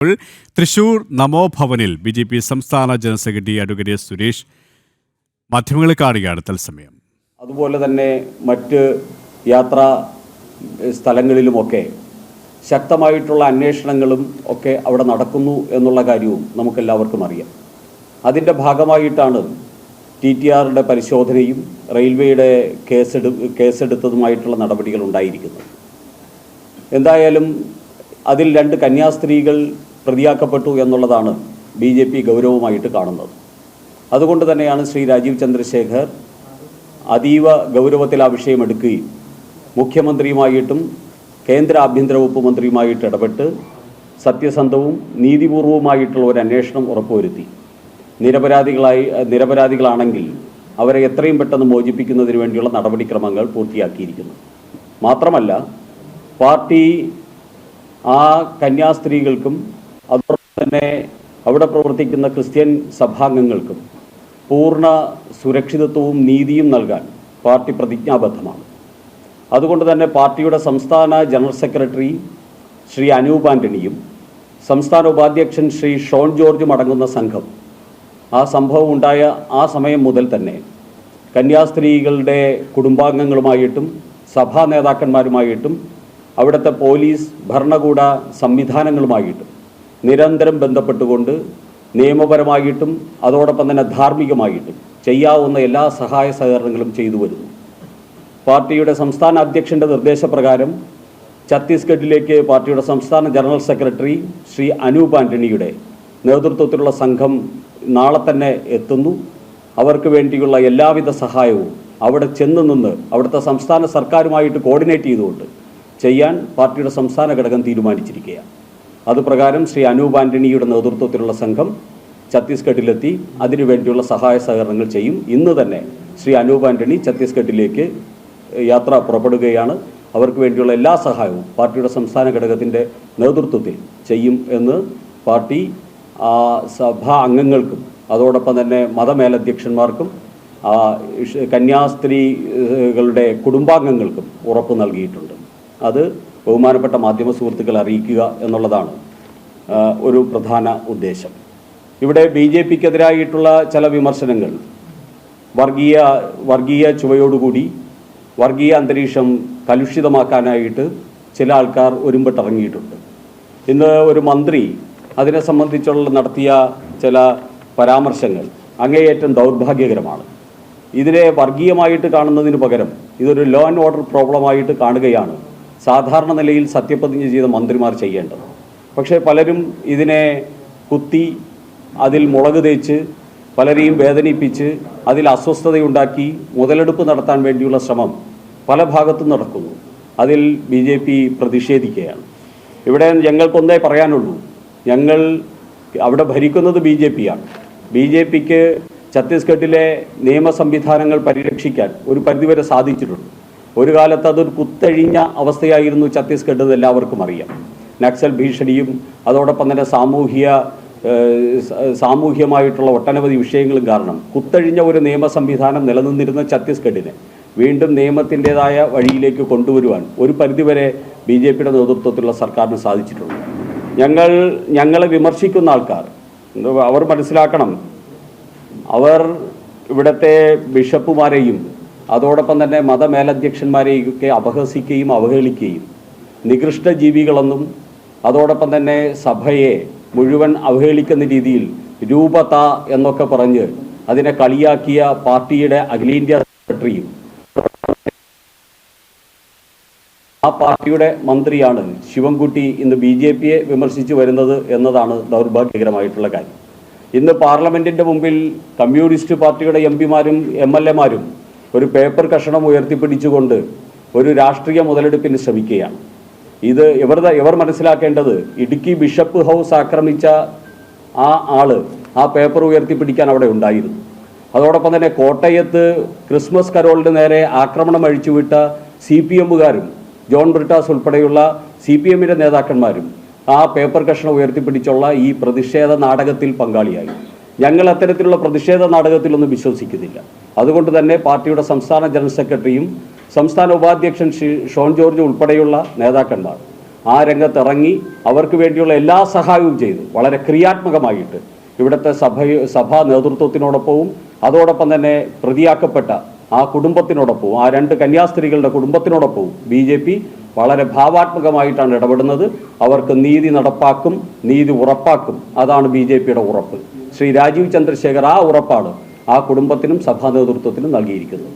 Thrissur നമോഭവനിൽ BJP സംസ്ഥാന general secretary advocate Suresh മാധ്യമങ്ങളെ കാണുകയാണ് തത്സമയം. അതുപോലെ തന്നെ മറ്റ് യാത്രാ സ്ഥലങ്ങളിലുമൊക്കെ ശക്തമായിട്ടുള്ള അന്വേഷണങ്ങളും ഒക്കെ അവിടെ നടക്കുന്നു എന്നുള്ള കാര്യവും നമുക്കെല്ലാവർക്കും അറിയാം. അതിൻ്റെ ഭാഗമായിട്ടാണ് TTRയുടെ പരിശോധനയും റെയിൽവേയുടെ കേസെടുത്തതുമായിട്ടുള്ള നടപടികൾ ഉണ്ടായിരിക്കുന്നത്. എന്തായാലും അതിൽ 2 കന്യാസ്ത്രീകൾ പ്രതിയാക്കപ്പെട്ടു എന്നുള്ളതാണ് BJP ഗൗരവമായിട്ട് കാണുന്നത്. അതുകൊണ്ട് തന്നെയാണ് ശ്രീ രാജീവ് ചന്ദ്രശേഖർ അതീവ ഗൗരവത്തിൽ ആ വിഷയം എടുക്കുകയും മുഖ്യമന്ത്രിയുമായിട്ടും കേന്ദ്ര ആഭ്യന്തര വകുപ്പ് മന്ത്രിയുമായിട്ട് ഇടപെട്ട് സത്യസന്ധവും നീതിപൂർവവുമായിട്ടുള്ള ഒരു അന്വേഷണം ഉറപ്പുവരുത്തി നിരപരാധികളാണെങ്കിൽ അവരെ എത്രയും പെട്ടെന്ന് മോചിപ്പിക്കുന്നതിന് വേണ്ടിയുള്ള നടപടിക്രമങ്ങൾ പൂർത്തിയാക്കിയിരിക്കുന്നു. മാത്രമല്ല പാർട്ടി ആ കന്യാസ്ത്രീകൾക്കും അതോടൊപ്പം തന്നെ അവിടെ പ്രവർത്തിക്കുന്ന ക്രിസ്ത്യൻ സഭാംഗങ്ങൾക്കും പൂർണ്ണ സുരക്ഷിതത്വവും നീതിയും നൽകാൻ പാർട്ടി പ്രതിജ്ഞാബദ്ധമാണ്. അതുകൊണ്ട് തന്നെ പാർട്ടിയുടെ സംസ്ഥാന ജനറൽ സെക്രട്ടറി ശ്രീ അനൂപ് ആൻ്റണിയും സംസ്ഥാന ഉപാധ്യക്ഷൻ ശ്രീ ഷോൺ ജോർജും അടങ്ങുന്ന സംഘം ആ സംഭവം ഉണ്ടായ ആ സമയം മുതൽ തന്നെ കന്യാസ്ത്രീകളുടെ കുടുംബാംഗങ്ങളുമായിട്ടും സഭാ നേതാക്കന്മാരുമായിട്ടും അവിടുത്തെ പോലീസ് ഭരണകൂട സംവിധാനങ്ങളുമായിട്ടും നിരന്തരം ബന്ധപ്പെട്ടുകൊണ്ട് നിയമപരമായിട്ടും അതോടൊപ്പം തന്നെ ധാർമ്മികമായിട്ടും ചെയ്യാവുന്ന എല്ലാ സഹായ സഹകരണങ്ങളും ചെയ്തു വരുന്നു. പാർട്ടിയുടെ സംസ്ഥാന അധ്യക്ഷൻ്റെ നിർദ്ദേശപ്രകാരം ഛത്തീസ്ഗഡിലേക്ക് പാർട്ടിയുടെ സംസ്ഥാന ജനറൽ സെക്രട്ടറി ശ്രീ അനൂപ് ആൻ്റണിയുടെ നേതൃത്വത്തിലുള്ള സംഘം നാളെ തന്നെ എത്തുന്നു. അവർക്ക് വേണ്ടിയുള്ള എല്ലാവിധ സഹായവും അവിടെ ചെന്ന് നിന്ന് അവിടുത്തെ സംസ്ഥാന സർക്കാരുമായിട്ട് കോർഡിനേറ്റ് ചെയ്തുകൊണ്ട് ചെയ്യാൻ പാർട്ടിയുടെ സംസ്ഥാന ഘടകം തീരുമാനിച്ചിരിക്കുകയാണ്. അതുപ്രകാരം ശ്രീ അനൂപ് ആൻ്റണിയുടെ നേതൃത്വത്തിലുള്ള സംഘം ഛത്തീസ്ഗഡിലെത്തി അതിനുവേണ്ടിയുള്ള സഹായ സഹകരണങ്ങൾ ചെയ്യും. ഇന്ന് തന്നെ ശ്രീ അനൂപ് ആൻ്റണി ഛത്തീസ്ഗഡിലേക്ക് യാത്ര പുറപ്പെടുകയാണ്. അവർക്ക് വേണ്ടിയുള്ള എല്ലാ സഹായവും പാർട്ടിയുടെ സംസ്ഥാന ഘടകത്തിൻ്റെ നേതൃത്വത്തിൽ ചെയ്യും എന്ന് പാർട്ടി സഭാ അംഗങ്ങൾക്കും അതോടൊപ്പം തന്നെ മതമേലധ്യക്ഷന്മാർക്കും കന്യാസ്ത്രീകളുടെ കുടുംബാംഗങ്ങൾക്കും ഉറപ്പ് നൽകിയിട്ടുണ്ട്. അത് ബഹുമാനപ്പെട്ട മാധ്യമ സുഹൃത്തുക്കളെ അറിയിക്കുക എന്നുള്ളതാണ് ഒരു പ്രധാന ഉദ്ദേശം. ഇവിടെ BJPക്കെതിരായിട്ടുള്ള ചില വിമർശനങ്ങൾ വർഗീയ ചുവയോടുകൂടി വർഗീയ അന്തരീക്ഷം കലുഷിതമാക്കാനായിട്ട് ചില ആൾക്കാർ ഒരുമ്പിട്ടിറങ്ങിയിട്ടുണ്ട്. ഇന്ന് ഒരു മന്ത്രി അതിനെ സംബന്ധിച്ചുള്ള നടത്തിയ ചില പരാമർശങ്ങൾ അങ്ങേയറ്റം ദൗർഭാഗ്യകരമാണ്. ഇതിനെ വർഗീയമായിട്ട് കാണുന്നതിന് പകരം ഇതൊരു ലോ ആൻഡ് ഓർഡർ പ്രോബ്ലമായിട്ട് കാണുകയാണ് സാധാരണ നിലയിൽ സത്യപ്രതിജ്ഞ ചെയ്ത മന്ത്രിമാർ ചെയ്യേണ്ടത്. പക്ഷേ പലരും ഇതിനെ കുത്തി അതിൽ മുളക് തേച്ച് പലരെയും വേദനിപ്പിച്ച് അതിൽ അസ്വസ്ഥതയുണ്ടാക്കി മുതലെടുപ്പ് നടത്താൻ വേണ്ടിയുള്ള ശ്രമം പല ഭാഗത്തും നടക്കുന്നു. അതിൽ BJP പ്രതിഷേധിക്കുകയാണ്. ഇവിടെ ഞങ്ങൾക്കൊന്നേ പറയാനുള്ളൂ, ഞങ്ങൾ അവിടെ ഭരിക്കുന്നത് BJPയാണ്. BJPക്ക് ഛത്തീസ്ഗഡിലെ നിയമ സംവിധാനങ്ങൾ പരിരക്ഷിക്കാൻ ഒരു പരിധിവരെ സാധിച്ചിട്ടുണ്ട്. ഒരു കാലത്ത് അതൊരു കുത്തഴിഞ്ഞ അവസ്ഥയായിരുന്നു ഛത്തീസ്ഗഡ് എന്ന് എല്ലാവർക്കും അറിയാം. നക്സൽ ഭീഷണിയും അതോടൊപ്പം തന്നെ സാമൂഹ്യമായിട്ടുള്ള ഒട്ടനവധി വിഷയങ്ങളും കാരണം കുത്തഴിഞ്ഞ ഒരു നിയമ സംവിധാനം നിലനിന്നിരുന്ന ഛത്തീസ്ഗഡിനെ വീണ്ടും നിയമത്തിൻ്റെതായ വഴിയിലേക്ക് കൊണ്ടുവരുവാൻ ഒരു പരിധിവരെ BJPയുടെ നേതൃത്വത്തിലുള്ള സർക്കാരിന് സാധിച്ചിട്ടുണ്ട്. ഞങ്ങളെ വിമർശിക്കുന്ന ആൾക്കാർ അവർ മനസ്സിലാക്കണം, അവർ ഇവിടുത്തെ ബിഷപ്പുമാരെയും അതോടൊപ്പം തന്നെ മതമേലധ്യക്ഷന്മാരെയൊക്കെ അപഹസിക്കുകയും അവഹേളിക്കുകയും നികൃഷ്ട ജീവികളെന്നും അതോടൊപ്പം തന്നെ സഭയെ മുഴുവൻ അവഹേളിക്കുന്ന രീതിയിൽ രൂപത എന്നൊക്കെ പറഞ്ഞ് അതിനെ കളിയാക്കിയ പാർട്ടിയുടെ അഖിലേന്ത്യാ സെക്രട്ടറിയും ആ പാർട്ടിയുടെ മന്ത്രിയാണ് ശിവൻകുട്ടി ഇന്ന് BJPയെ വിമർശിച്ചു വരുന്നത് എന്നതാണ് ദൗർഭാഗ്യകരമായിട്ടുള്ള കാര്യം. ഇന്ന് പാർലമെൻറ്റിൻ്റെ മുമ്പിൽ കമ്മ്യൂണിസ്റ്റ് പാർട്ടിയുടെ MPമാരും MLAമാരും ഒരു പേപ്പർ കഷണം ഉയർത്തിപ്പിടിച്ചുകൊണ്ട് ഒരു രാഷ്ട്രീയ മുതലെടുപ്പിന് ശ്രമിക്കുകയാണ്. ഇവർ മനസ്സിലാക്കേണ്ടത് ഇടുക്കി ബിഷപ്പ് ഹൗസ് ആക്രമിച്ച ആ പേപ്പർ ഉയർത്തിപ്പിടിക്കാൻ അവിടെ ഉണ്ടായിരുന്നു. അതോടൊപ്പം തന്നെ കോട്ടയത്ത് ക്രിസ്മസ് കരോളിന് നേരെ ആക്രമണം അഴിച്ചുവിട്ട CPMകാരും ജോൺ ബ്രിട്ടാസ് ഉൾപ്പെടെയുള്ള CPMൻ്റെ നേതാക്കന്മാരും ആ പേപ്പർ കഷണം ഉയർത്തിപ്പിടിച്ചുള്ള ഈ പ്രതിഷേധ നാടകത്തിൽ പങ്കാളിയായി. ഞങ്ങൾ അത്തരത്തിലുള്ള പ്രതിഷേധ നാടകത്തിലൊന്നും വിശ്വസിക്കുന്നില്ല. അതുകൊണ്ട് തന്നെ പാർട്ടിയുടെ സംസ്ഥാന ജനറൽ സെക്രട്ടറിയും സംസ്ഥാന ഉപാധ്യക്ഷൻ ഷോൺ ജോർജ് ഉൾപ്പെടെയുള്ള നേതാക്കന്മാർ ആ രംഗത്തിറങ്ങി അവർക്ക് വേണ്ടിയുള്ള എല്ലാ സഹായവും ചെയ്തു വളരെ ക്രിയാത്മകമായിട്ട് ഇവിടുത്തെ സഭാ നേതൃത്വത്തിനോടൊപ്പവും അതോടൊപ്പം തന്നെ പ്രതിയാക്കപ്പെട്ട ആ കുടുംബത്തിനോടൊപ്പവും ആ 2 കന്യാസ്ത്രീകളുടെ കുടുംബത്തിനോടൊപ്പവും BJP വളരെ ഭാവാത്മകമായിട്ടാണ് ഇടപെടുന്നത്. അവർക്ക് നീതി നടപ്പാക്കും, നീതി ഉറപ്പാക്കും. അതാണ് BJPയുടെ ഉറപ്പ്. ശ്രീ രാജീവ് ചന്ദ്രശേഖർ ആ ഉറപ്പാണ് ആ കുടുംബത്തിനും സഭാ നേതൃത്വത്തിനും നൽകിയിരിക്കുന്നത്.